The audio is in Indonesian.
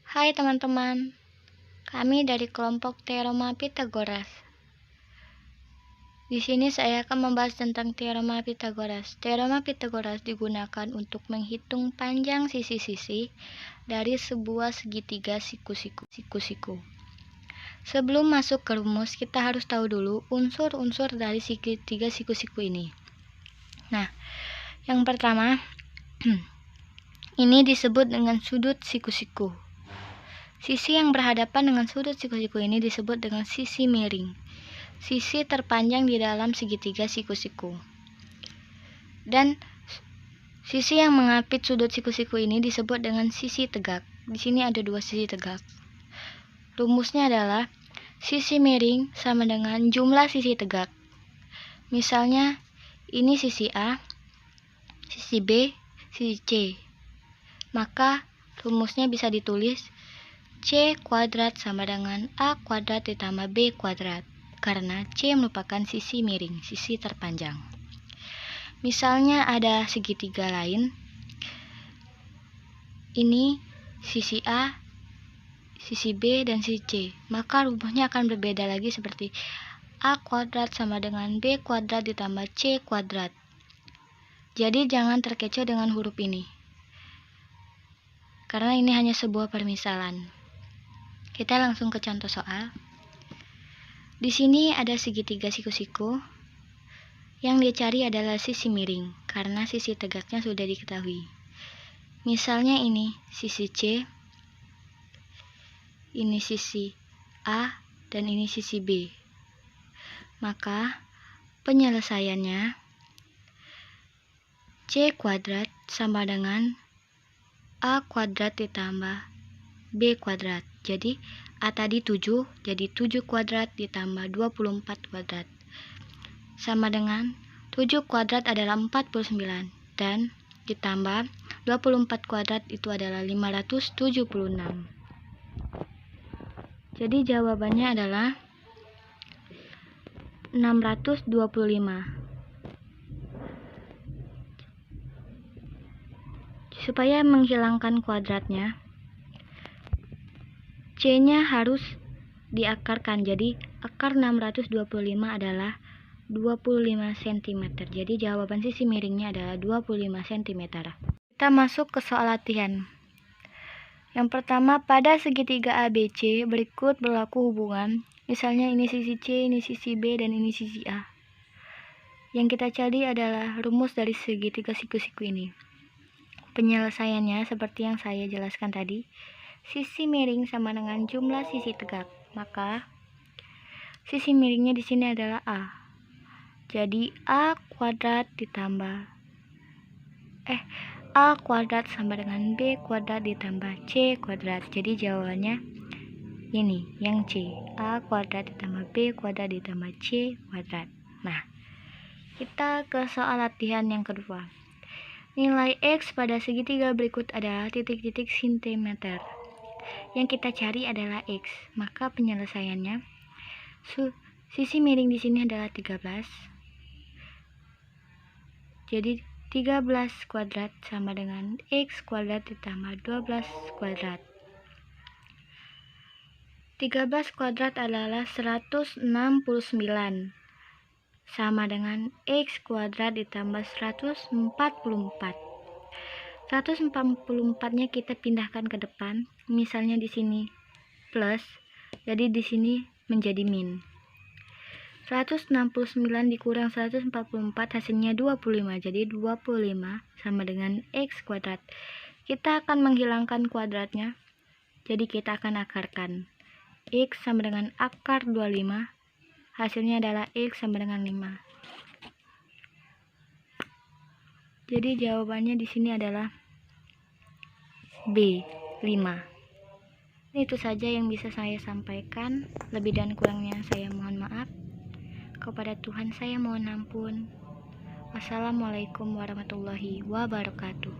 Hai teman-teman, kami dari kelompok Teorema Pythagoras. Di sini saya akan membahas tentang Teorema Pythagoras. Teorema Pythagoras digunakan untuk menghitung panjang sisi-sisi dari sebuah segitiga siku-siku. Sebelum masuk ke rumus, kita harus tahu dulu unsur-unsur dari segitiga siku-siku ini. Nah, yang pertama, ini disebut dengan sudut siku-siku. Sisi yang berhadapan dengan sudut siku-siku ini disebut dengan sisi miring. Sisi terpanjang di dalam segitiga siku-siku. Dan sisi yang mengapit sudut siku-siku ini disebut dengan sisi tegak. Di sini ada dua sisi tegak. Rumusnya adalah sisi miring sama dengan jumlah sisi tegak. Misalnya, ini sisi A, sisi B, sisi C. Maka rumusnya bisa ditulis C kuadrat sama dengan A kuadrat ditambah B kuadrat, karena C merupakan sisi miring, sisi terpanjang. Misalnya ada segitiga lain, ini sisi A, sisi B, dan sisi C, maka rumusnya akan berbeda lagi seperti A kuadrat sama dengan B kuadrat ditambah C kuadrat. Jadi jangan terkecoh dengan huruf ini, karena ini hanya sebuah permisalan. Kita langsung ke contoh soal. Di sini ada segitiga siku-siku. Yang dicari adalah sisi miring, karena sisi tegaknya sudah diketahui. Misalnya ini sisi C, ini sisi A, dan ini sisi B. Maka penyelesaiannya C kuadrat sama dengan A kuadrat ditambah B kuadrat. Jadi A tadi 7, jadi 7 kuadrat ditambah 24 kuadrat. Sama dengan 7 kuadrat adalah 49, dan ditambah 24 kuadrat itu adalah 576. Jadi jawabannya adalah 625. Supaya menghilangkan kuadratnya, C-nya harus diakarkan. Jadi akar 625 adalah 25 cm. Jadi jawaban sisi miringnya adalah 25 cm. Kita masuk ke soal latihan. Yang pertama, pada segitiga ABC berikut berlaku hubungan. Misalnya ini sisi C, ini sisi B, dan ini sisi A. Yang kita cari adalah rumus dari segitiga siku-siku ini. Penyelesaiannya seperti yang saya jelaskan tadi. Sisi miring sama dengan jumlah sisi tegak. Maka sisi miringnya di sini adalah A. Jadi A kuadrat ditambah A kuadrat sama dengan B kuadrat ditambah C kuadrat. Jadi jawabannya ini yang C. A kuadrat ditambah B kuadrat ditambah C kuadrat. Nah, kita ke soal latihan yang kedua. Nilai X pada segitiga berikut adalah titik-titik centimeter. Yang kita cari adalah X. Maka penyelesaiannya sisi miring di sini adalah 13. Jadi 13 kuadrat sama dengan X kuadrat ditambah 12 kuadrat. 13 kuadrat adalah 169 sama dengan X kuadrat ditambah 144. 144-nya kita pindahkan ke depan. Misalnya di sini plus, jadi di sini menjadi min. 169 dikurang 144 hasilnya 25. Jadi 25 sama dengan X kuadrat. Kita akan menghilangkan kuadratnya. Jadi kita akan akarkan. X sama dengan akar 25. Hasilnya adalah X sama dengan 5. Jadi jawabannya di sini adalah B, 5. Itu saja yang bisa saya sampaikan. Lebih dan kurangnya saya mohon maaf. Kepada Tuhan saya mohon ampun. Wassalamualaikum warahmatullahi wabarakatuh.